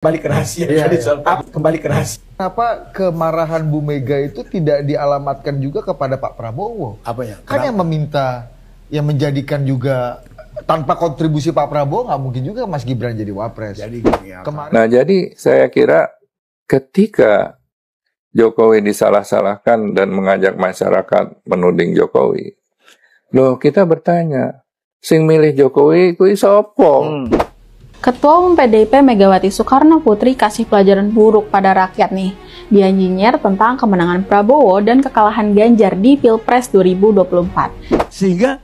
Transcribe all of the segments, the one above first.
Kembali ke rahasia. Kembali ke rahasia. Kenapa kemarahan Bu Mega itu tidak dialamatkan juga kepada Pak Prabowo? Apanya? Kan yang meminta, yang menjadikan juga tanpa kontribusi Pak Prabowo nggak mungkin juga Mas Gibran jadi wapres. Jadi gini ya. Nah, jadi saya kira ketika Jokowi disalah-salahkan dan mengajak masyarakat menuding Jokowi, loh kita bertanya, sing milih Jokowi kuwi sapa? Ketua Umum PDIP Megawati Soekarno Putri kasih pelajaran buruk pada rakyat nih. Dia nyinyir tentang kemenangan Prabowo dan kekalahan Ganjar di Pilpres 2024. Sehingga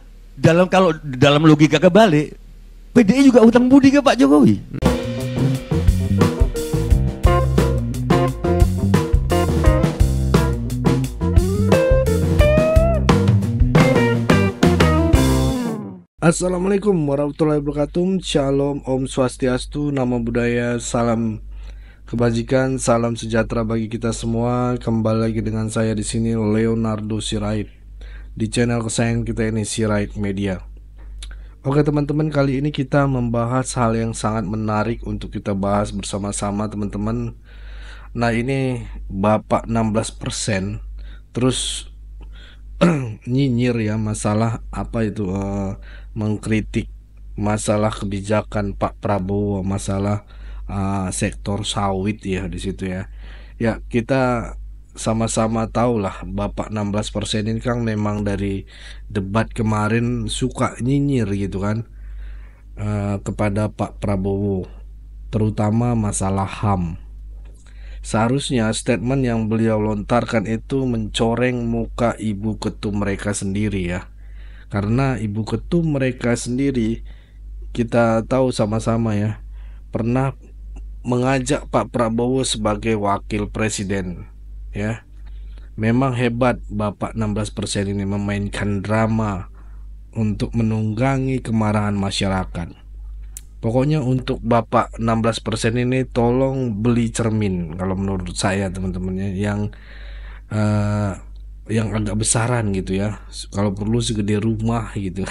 kalau dalam logika kebalik, PDI juga hutang budi ke Pak Jokowi. Assalamualaikum warahmatullahi wabarakatuh. Shalom, Om Swastiastu, Namo Buddhaya, salam kebajikan, salam sejahtera bagi kita semua. Kembali lagi dengan saya di sini Leonardo Sirait di channel kesayangan kita ini, Sirait Media. Oke teman-teman, kali ini kita membahas hal yang sangat menarik untuk kita bahas bersama-sama teman-teman. Nah, ini Bapak 16% terus nyinyir ya masalah apa itu mengkritik masalah kebijakan Pak Prabowo, masalah sektor sawit ya di situ ya. Ya, kita sama-sama tahu lah Bapak 16% ini kan memang dari debat kemarin suka nyinyir gitu kan kepada Pak Prabowo, terutama masalah HAM. Seharusnya statement yang beliau lontarkan itu mencoreng muka ibu ketum mereka sendiri ya. Karena ibu ketum mereka sendiri, kita tahu sama-sama ya, pernah mengajak Pak Prabowo sebagai wakil presiden ya. Memang hebat Bapak 16% ini memainkan drama untuk menunggangi kemarahan masyarakat. Pokoknya untuk Bapak 16% ini tolong beli cermin kalau menurut saya teman-temannya yang agak besaran gitu ya. Kalau perlu segede rumah gitu.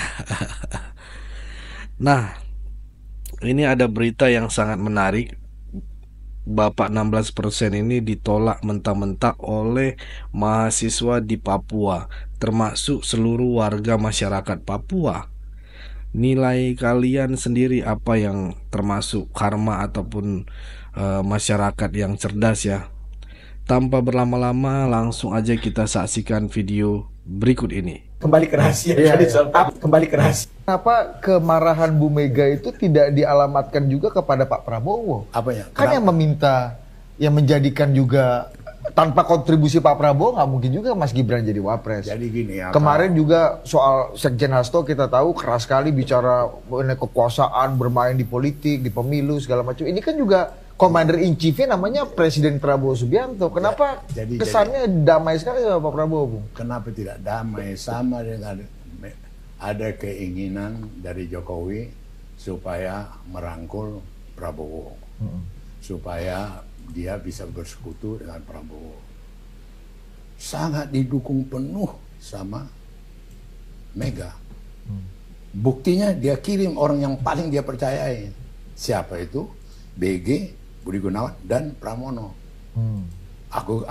Nah, ini ada berita yang sangat menarik. Bapak 16% ini ditolak mentah-mentah oleh mahasiswa di Papua, termasuk seluruh warga masyarakat Papua. Nilai kalian sendiri apa yang termasuk karma ataupun masyarakat yang cerdas ya. Tanpa berlama-lama langsung aja kita saksikan video berikut ini. Kembali ke rahasia. Kembali ke rahasia. Kenapa kemarahan Bu Mega itu tidak dialamatkan juga kepada Pak Prabowo? Apanya? Kan yang meminta, yang menjadikan juga tanpa kontribusi Pak Prabowo nggak mungkin juga Mas Gibran jadi wapres. Jadi gini ya. Kemarin juga soal Sekjen Hasto kita tahu keras sekali bicara mengenai kekuasaan, bermain di politik, di pemilu segala macam. Ini kan juga Commander in Chief-nya namanya Presiden Prabowo Subianto. Kenapa kesannya damai sekali sama Pak Prabowo, Bung? Kenapa tidak damai? Sama dengan ada keinginan dari Jokowi supaya merangkul Prabowo, supaya dia bisa bersekutu dengan Prabowo. Sangat didukung penuh sama Mega. Buktinya dia kirim orang yang paling dia percayai. Siapa itu? BG, Budi Gunawan, dan Pramono.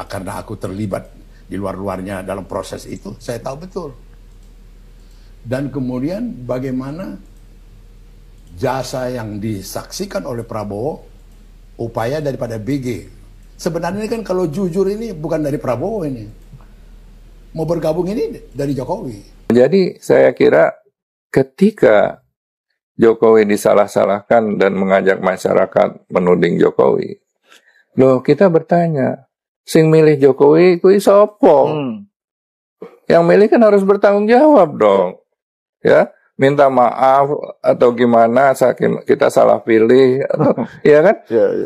Karena aku terlibat di luar-luarnya dalam proses itu, saya tahu betul. Dan kemudian bagaimana jasa yang disaksikan oleh Prabowo, upaya daripada BG. Sebenarnya kan kalau jujur ini bukan dari Prabowo ini. Mau bergabung ini dari Jokowi. Jadi saya kira ketika Jokowi disalah-salahkan dan mengajak masyarakat menuding Jokowi, loh kita bertanya, sing milih Jokowi kuwi sapa? Yang milih kan harus bertanggung jawab dong. Ya, minta maaf atau gimana kita salah pilih atau ya kan?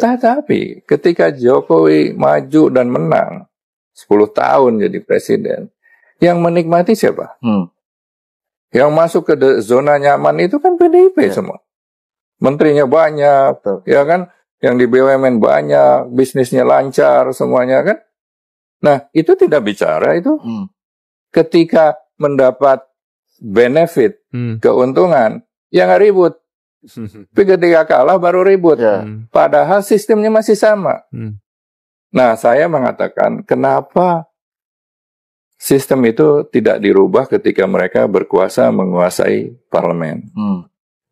Tapi ketika Jokowi maju dan menang 10 tahun jadi presiden, yang menikmati siapa? Yang masuk ke zona nyaman itu kan PDIP semua. Menterinya banyak, ya kan? Yang di BUMN banyak, bisnisnya lancar semuanya kan? Nah, itu tidak bicara itu. Ketika mendapat benefit, keuntungan, ya nggak ribut. Tapi ketika kalah baru ribut. Padahal sistemnya masih sama. Nah, saya mengatakan kenapa sistem itu tidak dirubah ketika mereka berkuasa menguasai parlemen,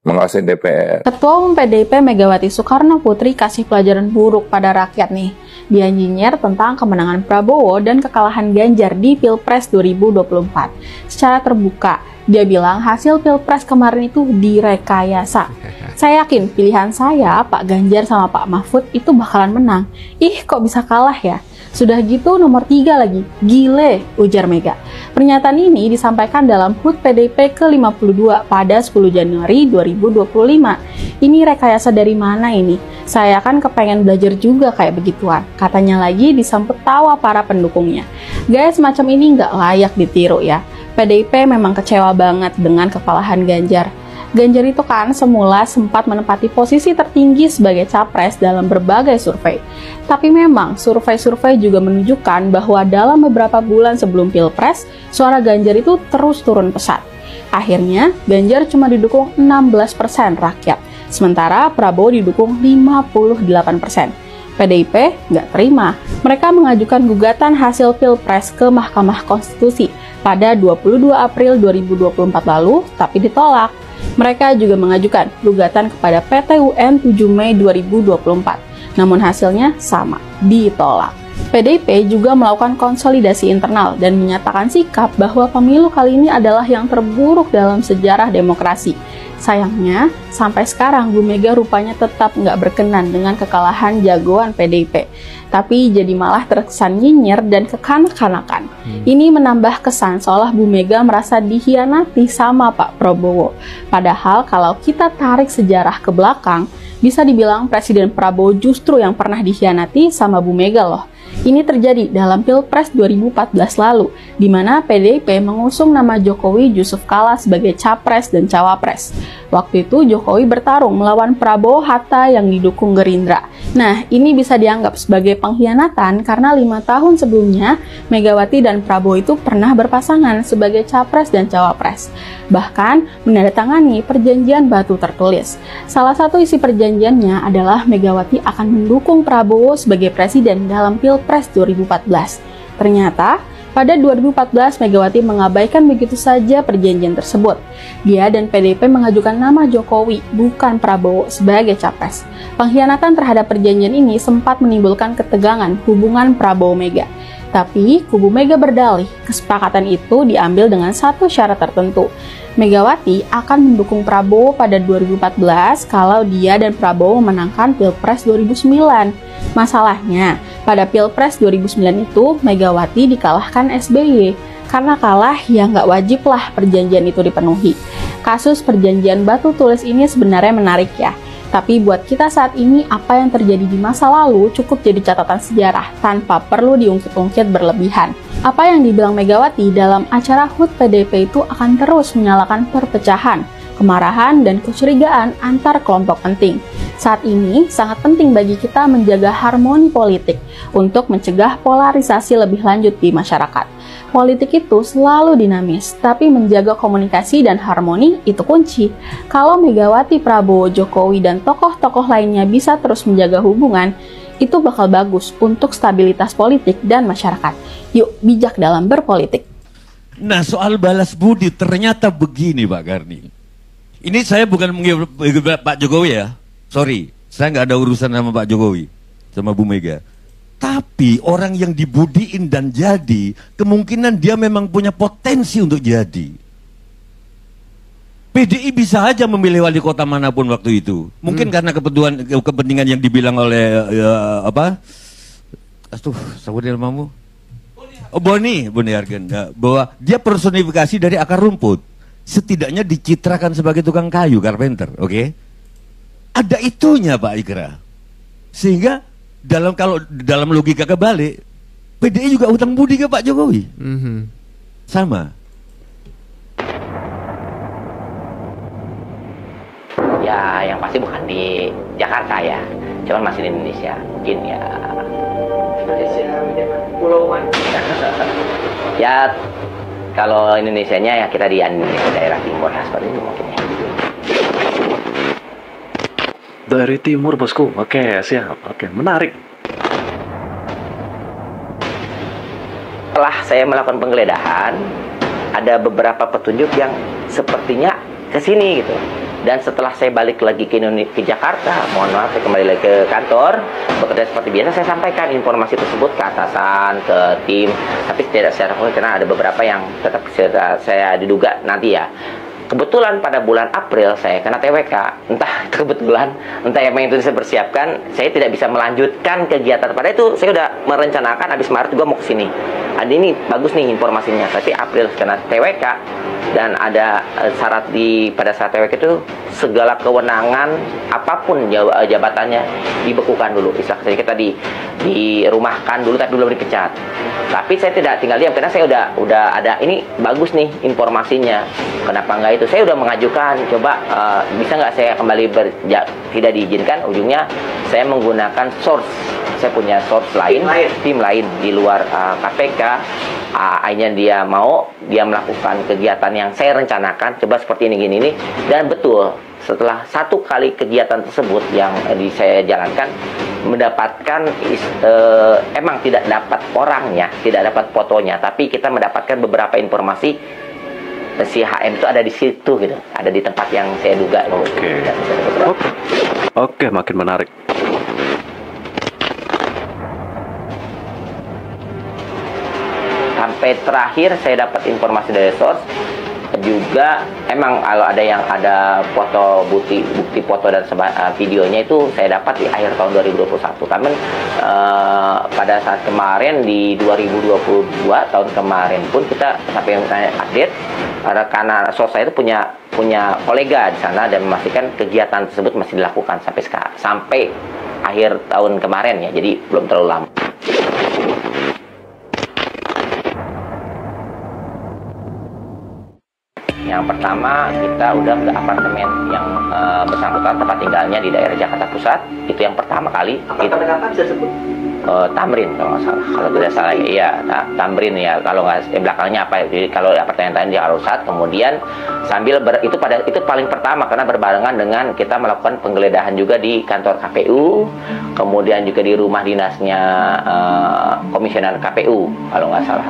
menguasai DPR. Ketua Umum PDIP Megawati Soekarno Putri kasih pelajaran buruk pada rakyat nih. Dia nyinyir tentang kemenangan Prabowo dan kekalahan Ganjar di Pilpres 2024. Secara terbuka, dia bilang hasil Pilpres kemarin itu direkayasa. Saya yakin pilihan saya, Pak Ganjar sama Pak Mahfud itu bakalan menang. Ih, kok bisa kalah ya? Sudah gitu nomor 3 lagi, gile, ujar Mega. Pernyataan ini disampaikan dalam HUT PDIP ke-52 pada 10 Januari 2025. Ini rekayasa dari mana ini? Saya kan kepengen belajar juga kayak begituan. Katanya lagi disambut tawa para pendukungnya. Guys, macam ini nggak layak ditiru ya. PDIP memang kecewa banget dengan kekalahan Ganjar. Ganjar itu kan semula sempat menempati posisi tertinggi sebagai capres dalam berbagai survei. Tapi memang survei-survei juga menunjukkan bahwa dalam beberapa bulan sebelum Pilpres, suara Ganjar itu terus turun pesat. Akhirnya, Ganjar cuma didukung 16% rakyat, sementara Prabowo didukung 58%. PDIP nggak terima. Mereka mengajukan gugatan hasil Pilpres ke Mahkamah Konstitusi pada 22 April 2024 lalu, tapi ditolak. Mereka juga mengajukan gugatan kepada PT UN 7 Mei 2024. Namun hasilnya sama, ditolak. PDIP juga melakukan konsolidasi internal dan menyatakan sikap bahwa pemilu kali ini adalah yang terburuk dalam sejarah demokrasi. Sayangnya, sampai sekarang Bu Mega rupanya tetap nggak berkenan dengan kekalahan jagoan PDIP. Tapi jadi malah terkesan nyinyir dan kekanak-kanakan. Ini menambah kesan seolah Bu Mega merasa dikhianati sama Pak Prabowo. Padahal kalau kita tarik sejarah ke belakang, bisa dibilang Presiden Prabowo justru yang pernah dikhianati sama Bu Mega loh. Ini terjadi dalam Pilpres 2014 lalu, di mana PDIP mengusung nama Jokowi Yusuf Kala sebagai capres dan cawapres. Waktu itu Jokowi bertarung melawan Prabowo Hatta yang didukung Gerindra. Nah, ini bisa dianggap sebagai pengkhianatan karena 5 tahun sebelumnya Megawati dan Prabowo itu pernah berpasangan sebagai capres dan cawapres. Bahkan menandatangani perjanjian batu tertulis. Salah satu isi perjanjiannya adalah Megawati akan mendukung Prabowo sebagai presiden dalam Pilpres 2014. Ternyata, pada 2014 Megawati mengabaikan begitu saja perjanjian tersebut. Dia dan PDIP mengajukan nama Jokowi, bukan Prabowo, sebagai capres. Pengkhianatan terhadap perjanjian ini sempat menimbulkan ketegangan hubungan Prabowo-Mega. Tapi, kubu Mega berdalih, kesepakatan itu diambil dengan satu syarat tertentu. Megawati akan mendukung Prabowo pada 2014 kalau dia dan Prabowo memenangkan Pilpres 2009. Masalahnya, pada Pilpres 2009 itu Megawati dikalahkan SBY. Karena kalah, ya nggak wajib lah perjanjian itu dipenuhi. Kasus perjanjian batu tulis ini sebenarnya menarik ya. Tapi buat kita saat ini, apa yang terjadi di masa lalu cukup jadi catatan sejarah tanpa perlu diungkit-ungkit berlebihan. Apa yang dibilang Megawati dalam acara HUT PDIP itu akan terus menyalakan perpecahan, kemarahan, dan kecurigaan antar kelompok penting. Saat ini, sangat penting bagi kita menjaga harmoni politik untuk mencegah polarisasi lebih lanjut di masyarakat. Politik itu selalu dinamis, tapi menjaga komunikasi dan harmoni itu kunci. Kalau Megawati, Prabowo, Jokowi, dan tokoh-tokoh lainnya bisa terus menjaga hubungan, itu bakal bagus untuk stabilitas politik dan masyarakat. Yuk, bijak dalam berpolitik. Nah, soal balas budi ternyata begini Pak Garni. Ini saya bukan menghibur Pak Jokowi ya. Sorry, saya nggak ada urusan sama Pak Jokowi, sama Bu Mega. Tapi orang yang dibudiin dan jadi, kemungkinan dia memang punya potensi untuk jadi. PDI bisa aja memilih wali kota manapun waktu itu. Mungkin karena kepentingan yang dibilang oleh sebutnya namamu? Oh, Boni Hargen, bahwa dia personifikasi dari akar rumput. Setidaknya dicitrakan sebagai tukang kayu, carpenter, oke? Ada itunya Pak Ikra. Sehingga kalau dalam logika kebalik, PDI juga utang budi ke Pak Jokowi. Sama. Ya, yang pasti bukan di Jakarta ya, cuman masih di Indonesia. Mungkin ya. Indonesia, pulauan. Ya, kalau Indonesianya ya kita di Indonesia daerah timur lah seperti itu mungkin ya. Dari timur, bosku. Oke, siap. Oke, menarik. Setelah saya melakukan penggeledahan, ada beberapa petunjuk yang sepertinya ke sini gitu. Dan setelah saya balik lagi ke Jakarta, mohon maaf, saya kembali lagi ke kantor, bekerja seperti biasa, saya sampaikan informasi tersebut ke atasan, ke tim, tapi tidak secara konkret karena ada beberapa yang tetap saya diduga nanti ya. Kebetulan pada bulan April saya kena TWK, entah kebetulan, entah emang itu saya persiapkan, saya tidak bisa melanjutkan kegiatan. Pada itu saya udah merencanakan habis Maret juga mau ke sini. Ada ini bagus nih informasinya, tapi April kena TWK dan ada syarat pada saat TWK itu segala kewenangan apapun jabatannya dibekukan dulu. Misalnya kita dirumahkan dulu tapi belum dipecat. Tapi saya tidak tinggal diam karena saya udah ada ini bagus nih informasinya. Kenapa enggak itu? Saya udah mengajukan, coba bisa nggak saya kembali tidak diizinkan. Ujungnya saya menggunakan source. Saya punya source lain, tim lain di luar KPK. Akhirnya dia melakukan kegiatan yang saya rencanakan, coba seperti ini, dan betul setelah satu kali kegiatan tersebut yang saya jalankan, mendapatkan emang tidak dapat orangnya, tidak dapat fotonya, tapi kita mendapatkan beberapa informasi si HM itu ada di situ gitu, ada di tempat yang saya duga. Oke, makin menarik. Sampai terakhir saya dapat informasi dari source juga, emang kalau ada foto bukti foto dan videonya itu saya dapat di akhir tahun 2021. Tapi pada saat kemarin di 2022 tahun kemarin pun kita sampai update karena source saya itu punya kolega di sana dan memastikan kegiatan tersebut masih dilakukan sampai akhir tahun kemarin ya, jadi belum terlalu lama. Yang pertama, kita udah ke apartemen yang bersangkutan tempat tinggalnya di daerah Jakarta Pusat. Itu yang pertama kali. Apartemen apa bisa sebut? Tamrin kalau nggak salah. Kalau tidak salah ya, Tamrin ya. Kalau nggak belakangnya apa? Jadi kalau apartemen lain di Alusat. Kemudian sambil itu paling pertama karena berbarengan dengan kita melakukan penggeledahan juga di kantor KPU, kemudian juga di rumah dinasnya komisioner KPU kalau nggak salah.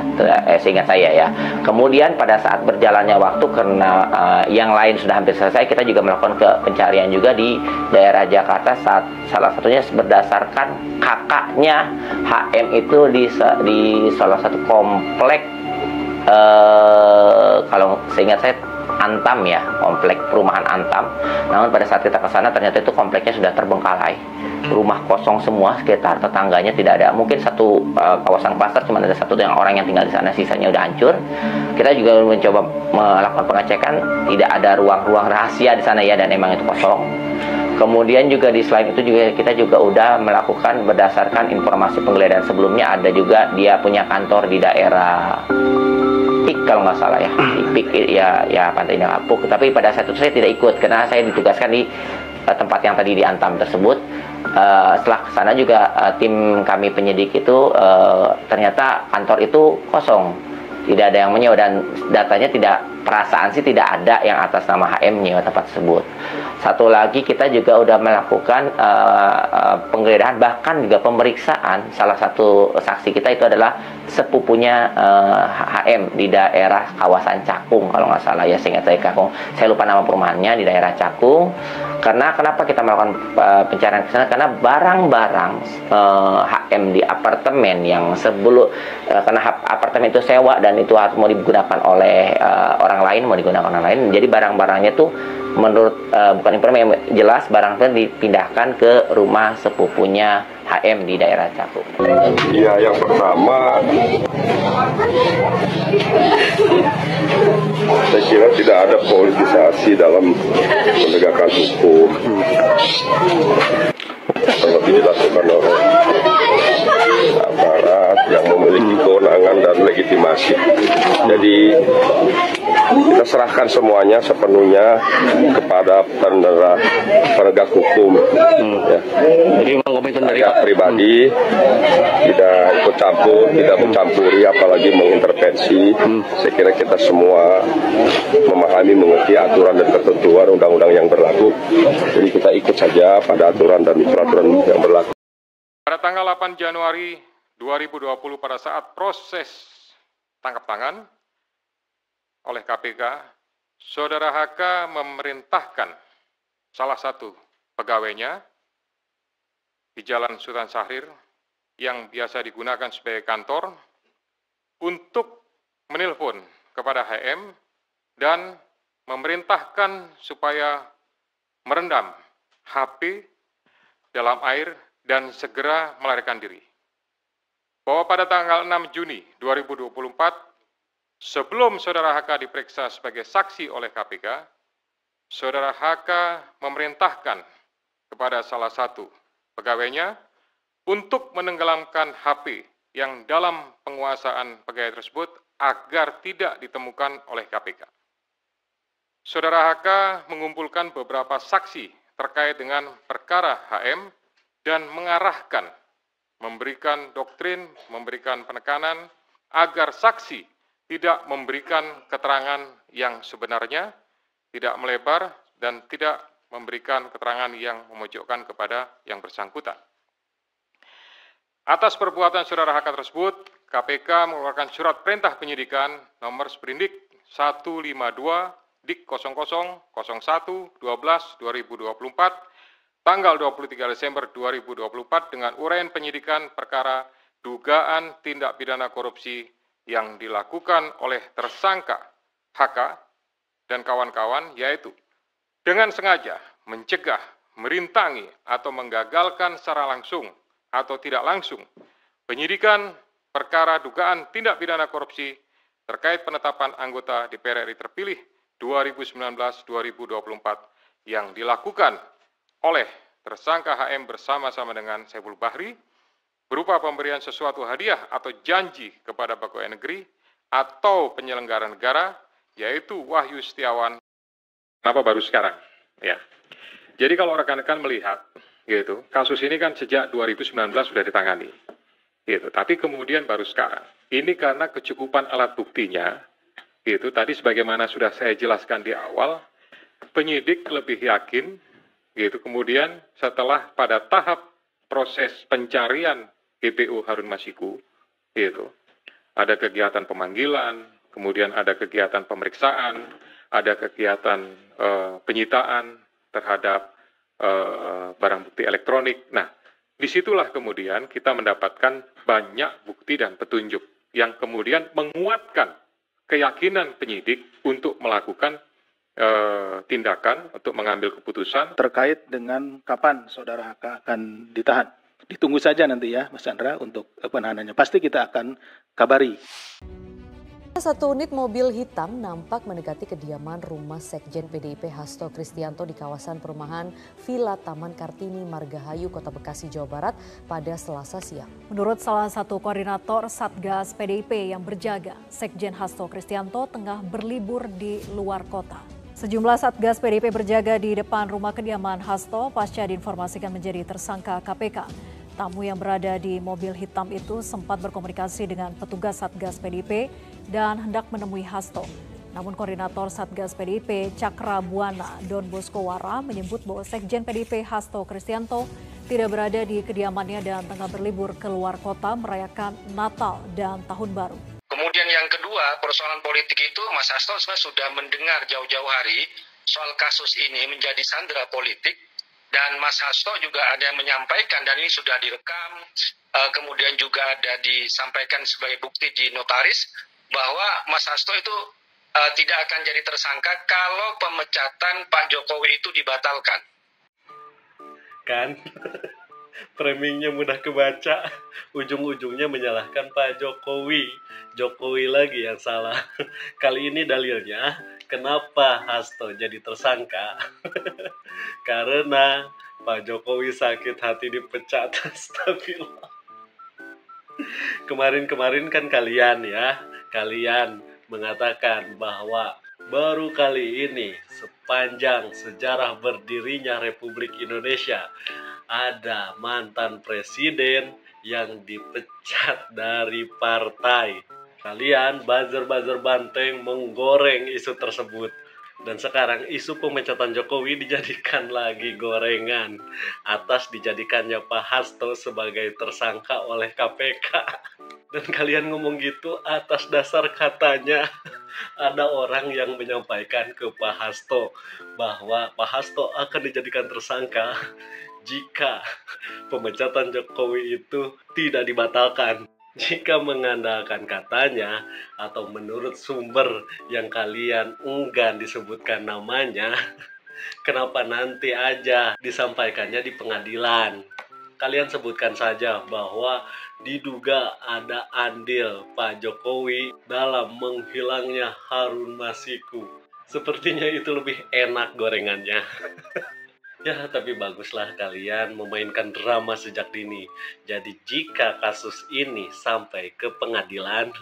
Seingat saya ya. Kemudian pada saat berjalannya waktu karena yang lain sudah hampir selesai, kita juga melakukan pencarian juga di daerah Jakarta. Salah satunya berdasarkan kakaknya HM itu di salah satu komplek kalau seingat saya Antam ya, komplek perumahan Antam. Namun pada saat kita ke sana ternyata itu kompleknya sudah terbengkalai, rumah kosong semua, sekitar tetangganya tidak ada. Mungkin satu kawasan pasar cuma ada satu yang orang yang tinggal di sana, sisanya udah hancur. Kita juga mencoba melakukan pengecekan, tidak ada ruang-ruang rahasia di sana ya, dan emang itu kosong. Kemudian juga selain itu juga kita juga udah melakukan berdasarkan informasi penggeledahan sebelumnya, ada juga dia punya kantor di daerah PIK kalau nggak salah ya, di PIK ya Pantai Indah Kapuk. Tapi pada saat itu saya tidak ikut karena saya ditugaskan di tempat yang tadi di Antam tersebut. Setelah kesana juga tim kami penyidik itu ternyata kantor itu kosong, tidak ada yang menyewa, dan datanya perasaan sih tidak ada yang atas nama HM menyewa tempat tersebut. Satu lagi kita juga udah melakukan penggeledahan, bahkan juga pemeriksaan. Salah satu saksi kita itu adalah sepupunya HM di daerah kawasan Cakung kalau nggak salah ya, seingat saya Cakung. Saya lupa nama perumahannya di daerah Cakung. Karena kenapa kita melakukan pencarian ke sana? Karena barang-barang HM di apartemen yang karena apartemen itu sewa dan itu harus mau digunakan oleh orang lain, jadi barang-barangnya tuh menurut bukan informasi jelas, barang itu dipindahkan ke rumah sepupunya HM di daerah Cakung. Ya, yang pertama saya kira tidak ada politisasi dalam penegakan hukum seperti dilakukan oleh aparat yang memiliki kewenangan dan legitimasi. Jadi kita serahkan semuanya sepenuhnya kepada penegak hukum. Ya. Jadi memang komitmen dari Pak pribadi tidak ikut campur, tidak mencampuri, apalagi mengintervensi. Saya kira kita semua memahami, mengerti aturan dan ketentuan undang-undang yang berlaku. Jadi kita ikut saja pada aturan dan peraturan yang berlaku. Pada tanggal 8 Januari 2020 pada saat proses tangkap tangan oleh KPK, Saudara HK memerintahkan salah satu pegawainya di Jalan Sultan Syahrir yang biasa digunakan sebagai kantor untuk menelpon kepada HM dan memerintahkan supaya merendam HP dalam air dan segera melarikan diri. Bahwa pada tanggal 6 Juni 2024, sebelum Saudara HK diperiksa sebagai saksi oleh KPK, Saudara HK memerintahkan kepada salah satu pegawainya untuk menenggelamkan HP yang dalam penguasaan pegawai tersebut agar tidak ditemukan oleh KPK. Saudara HK mengumpulkan beberapa saksi terkait dengan perkara HM dan mengarahkan, memberikan doktrin, memberikan penekanan agar saksi tidak memberikan keterangan yang sebenarnya, tidak melebar, dan tidak memberikan keterangan yang memojokkan kepada yang bersangkutan. Atas perbuatan Saudara HK tersebut, KPK mengeluarkan surat perintah penyidikan nomor Sprindik 152 Dik 0001/12/2024 tanggal 23 Desember 2024 dengan uraian penyidikan perkara dugaan tindak pidana korupsi yang dilakukan oleh tersangka HK dan kawan-kawan, yaitu dengan sengaja mencegah, merintangi, atau menggagalkan secara langsung atau tidak langsung penyidikan perkara dugaan tindak pidana korupsi terkait penetapan anggota DPR RI terpilih 2019-2024 yang dilakukan oleh tersangka HM bersama-sama dengan Saiful Bahri berupa pemberian sesuatu hadiah atau janji kepada pegawai negeri atau penyelenggara negara, yaitu Wahyu Setiawan. Kenapa baru sekarang? Ya. Jadi kalau rekan-rekan melihat, gitu, kasus ini kan sejak 2019 sudah ditangani, gitu. Tapi kemudian baru sekarang. Ini karena kecukupan alat buktinya, gitu. Tadi sebagaimana sudah saya jelaskan di awal, penyidik lebih yakin, gitu. Kemudian setelah pada tahap proses pencarian GPU Harun Masiku, gitu, ada kegiatan pemanggilan, kemudian ada kegiatan pemeriksaan, ada kegiatan penyitaan terhadap barang bukti elektronik. Nah, disitulah kemudian kita mendapatkan banyak bukti dan petunjuk yang kemudian menguatkan keyakinan penyidik untuk melakukan tindakan untuk mengambil keputusan. Terkait dengan kapan Saudara HK akan ditahan. Ditunggu saja nanti ya Mas Chandra untuk penahanannya. Pasti kita akan kabari. Satu unit mobil hitam nampak mendekati kediaman rumah Sekjen PDIP Hasto Kristianto di kawasan perumahan Villa Taman Kartini, Margahayu, Kota Bekasi, Jawa Barat pada Selasa siang. Menurut salah satu koordinator Satgas PDIP yang berjaga, Sekjen Hasto Kristianto tengah berlibur di luar kota. Sejumlah Satgas PDIP berjaga di depan rumah kediaman Hasto pasca diinformasikan menjadi tersangka KPK. Tamu yang berada di mobil hitam itu sempat berkomunikasi dengan petugas Satgas PDIP dan hendak menemui Hasto. Namun koordinator Satgas PDIP Cakra Buana Don Bosco Wara menyebut bahwa Sekjen PDIP Hasto Kristianto tidak berada di kediamannya dan tengah berlibur ke luar kota merayakan Natal dan Tahun Baru. Kemudian yang kedua, persoalan politik itu Mas Hasto sebenarnya sudah mendengar jauh-jauh hari soal kasus ini menjadi sandera politik. Dan Mas Hasto juga ada yang menyampaikan, dan ini sudah direkam, kemudian juga ada disampaikan sebagai bukti di notaris, bahwa Mas Hasto itu tidak akan jadi tersangka kalau pemecatan Pak Jokowi itu dibatalkan. Kan? Framingnya mudah kebaca, ujung-ujungnya menyalahkan Pak Jokowi. Jokowi lagi yang salah. Kali ini dalilnya, kenapa Hasto jadi tersangka? Karena Pak Jokowi sakit hati dipecat. Astagfirullah. Kemarin-kemarin kan kalian mengatakan bahwa Baru kali ini sepanjang sejarah berdirinya Republik Indonesia ada mantan presiden yang dipecat dari partai. Kalian buzzer-buzzer banteng menggoreng isu tersebut. Dan sekarang isu pemecatan Jokowi dijadikan lagi gorengan atas dijadikannya Pak Hasto sebagai tersangka oleh KPK. Dan kalian ngomong gitu atas dasar katanya ada orang yang menyampaikan ke Pak Hasto bahwa Pak Hasto akan dijadikan tersangka jika pemecatan Jokowi itu tidak dibatalkan. Jika mengandalkan katanya atau menurut sumber yang kalian enggan disebutkan namanya, kenapa nanti aja disampaikannya di pengadilan? Kalian sebutkan saja bahwa diduga ada andil Pak Jokowi dalam menghilangnya Harun Masiku. Sepertinya itu lebih enak gorengannya. Ya, tapi baguslah kalian memainkan drama sejak dini. Jadi jika kasus ini sampai ke pengadilan,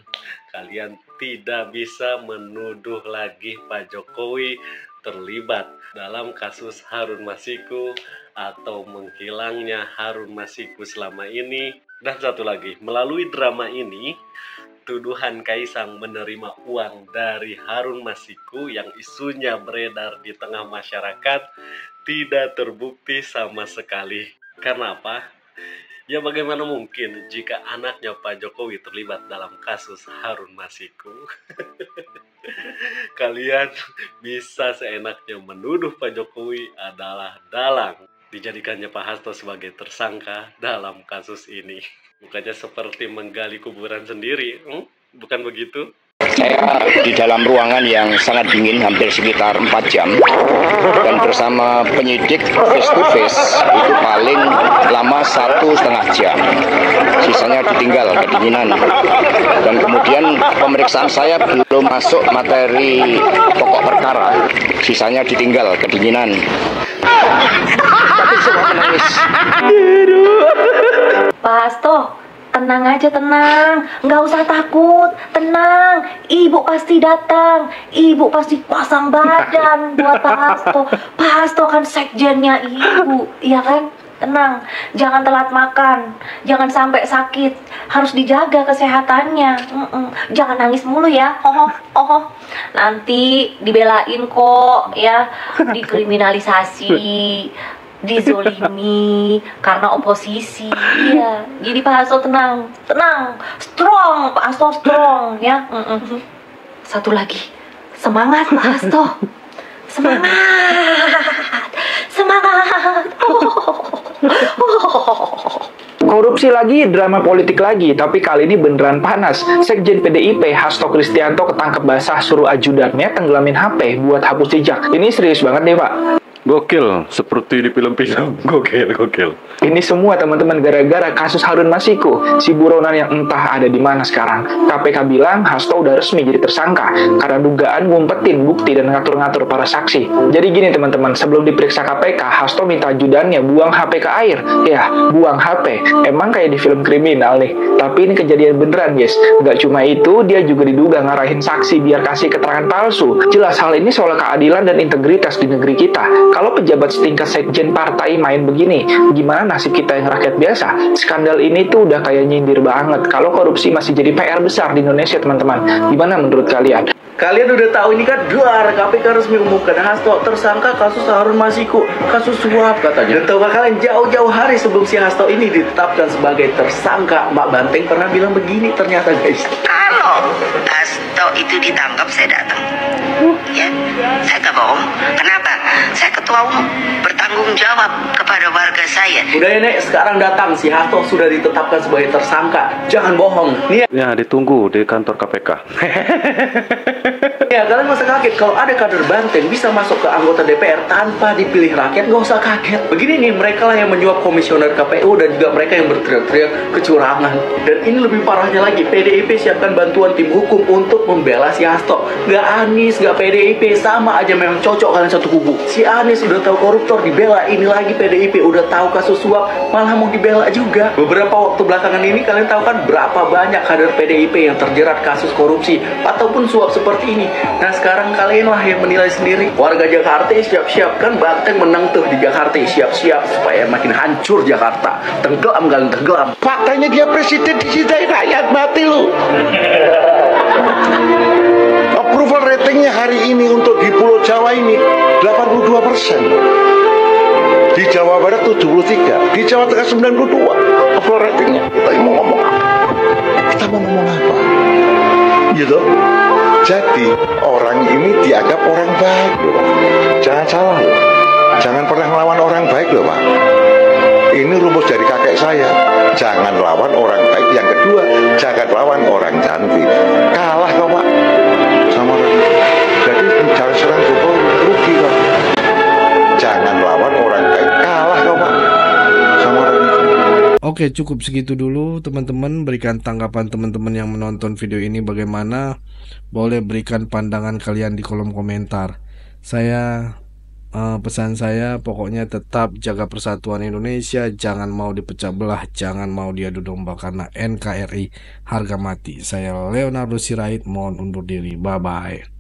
kalian tidak bisa menuduh lagi Pak Jokowi terlibat dalam kasus Harun Masiku atau menghilangnya Harun Masiku selama ini. Dan satu lagi, melalui drama ini, tuduhan Kaisang menerima uang dari Harun Masiku yang isunya beredar di tengah masyarakat tidak terbukti sama sekali. Karena apa? Ya bagaimana mungkin jika anaknya Pak Jokowi terlibat dalam kasus Harun Masiku? Kalian bisa seenaknya menuduh Pak Jokowi adalah dalang dijadikannya Pak Hasto sebagai tersangka dalam kasus ini. Bukannya seperti menggali kuburan sendiri, bukan begitu? Saya di dalam ruangan yang sangat dingin hampir sekitar 4 jam dan bersama penyidik face to face itu paling lama 1,5 jam, sisanya ditinggal kedinginan. Dan kemudian pemeriksaan saya belum masuk materi pokok perkara, sisanya ditinggal kedinginan. Tapi semua menangis. Pak Hasto, tenang aja, tenang, nggak usah takut, tenang, ibu pasti datang, ibu pasti pasang badan buat Pak Hasto. Pak Hasto kan sekjennya ibu, iya kan? Tenang, jangan telat makan, jangan sampai sakit, harus dijaga kesehatannya. Jangan nangis mulu ya, nanti dibelain kok ya, dikriminalisasi, dizolimi karena oposisi. Iya, jadi Pak Hasto tenang, strong, Pak Hasto strong ya. Satu lagi, semangat Pak Hasto, semangat. Korupsi lagi, drama politik lagi, tapi kali ini beneran panas. Sekjen PDIP Hasto Kristianto ketangkep basah suruh ajudannya tenggelamin HP buat hapus jejak. Ini serius banget deh Pak. Gokil, seperti di film-film. Gokil. Ini semua teman-teman gara-gara kasus Harun Masiku, si buronan yang entah ada di mana sekarang. KPK bilang Hasto udah resmi jadi tersangka karena dugaan ngumpetin bukti dan ngatur-ngatur para saksi. Jadi gini teman-teman, sebelum diperiksa KPK, Hasto minta ajudannya buang HP ke air. Ya, buang HP. Emang kayak di film kriminal nih. Tapi ini kejadian beneran guys. Gak cuma itu, dia juga diduga ngarahin saksi biar kasih keterangan palsu. Jelas hal ini soal keadilan dan integritas di negeri kita. Kalau pejabat setingkat sekjen partai main begini, gimana nasib kita yang rakyat biasa? Skandal ini tuh udah kayak nyindir banget. Kalau korupsi masih jadi PR besar di Indonesia, teman-teman. Gimana menurut kalian? Kalian udah tahu ini kan duar, KPK resmi umumkan Hasto tersangka kasus Harun Masiku, kasus suap katanya. Dan tahukah kalian jauh-jauh hari sebelum si Hasto ini ditetapkan sebagai tersangka, Mak Banteng pernah bilang begini ternyata guys. Kalau Hasto itu ditangkap saya datang. Ya, saya gak bohong. Kenapa? Saya ketua umum, bertanggung jawab kepada warga saya. Udah ya Nek, sekarang datang si Hasto sudah ditetapkan sebagai tersangka. Jangan bohong. Nih ya, ditunggu di kantor KPK. Ya, kalian gak usah kaget kalau ada kader Banteng bisa masuk ke anggota DPR tanpa dipilih rakyat, gak usah kaget. Begini nih, mereka lah yang menyuap komisioner KPU dan juga mereka yang berteriak-teriak kecurangan. Dan ini lebih parahnya lagi, PDIP siapkan bantuan tim hukum untuk membela si Hasto. Gak Anies, gak PDIP, sama aja memang cocok kalian satu kubu. Si Anies udah tahu koruptor dibela, ini lagi PDIP udah tahu kasus suap malah mau dibela juga. Beberapa waktu belakangan ini kalian tahu kan berapa banyak kader PDIP yang terjerat kasus korupsi ataupun suap seperti ini. Nah sekarang kalianlah yang menilai sendiri. Warga Jakarta siap-siap, kan Banteng menang tuh di Jakarta, siap-siap supaya makin hancur Jakarta. Tenggelam kalian, tenggelam. Faktanya dia presiden dicintai rakyat, mati lu. Approval ratingnya hari ini untuk di Pulau Jawa ini 82%. Di Jawa Barat 73, di Jawa Tengah 92 approval ratingnya. Kita mau ngomong apa? Kita mau ngomong apa? Gitu. Jadi orang ini dianggap orang baik loh Pak. Jangan salah loh. Jangan pernah melawan orang baik loh Pak. Ini rumus dari kakek saya. Jangan lawan orang baik. Yang kedua, jangan lawan orang cantik. Kalah kok Pak sama orang itu. Jadi jangan serang Jokowi, rugi kok. Jangan lawan orang baik. Kalah kok Pak sama orang itu. Oke, cukup segitu dulu teman-teman. Berikan tanggapan teman-teman yang menonton video ini bagaimana. Boleh berikan pandangan kalian di kolom komentar. Pesan saya pokoknya tetap jaga persatuan Indonesia, jangan mau dipecah belah, jangan mau diadu domba karena NKRI harga mati. Saya Leonardo Sirait, mohon undur diri. Bye bye.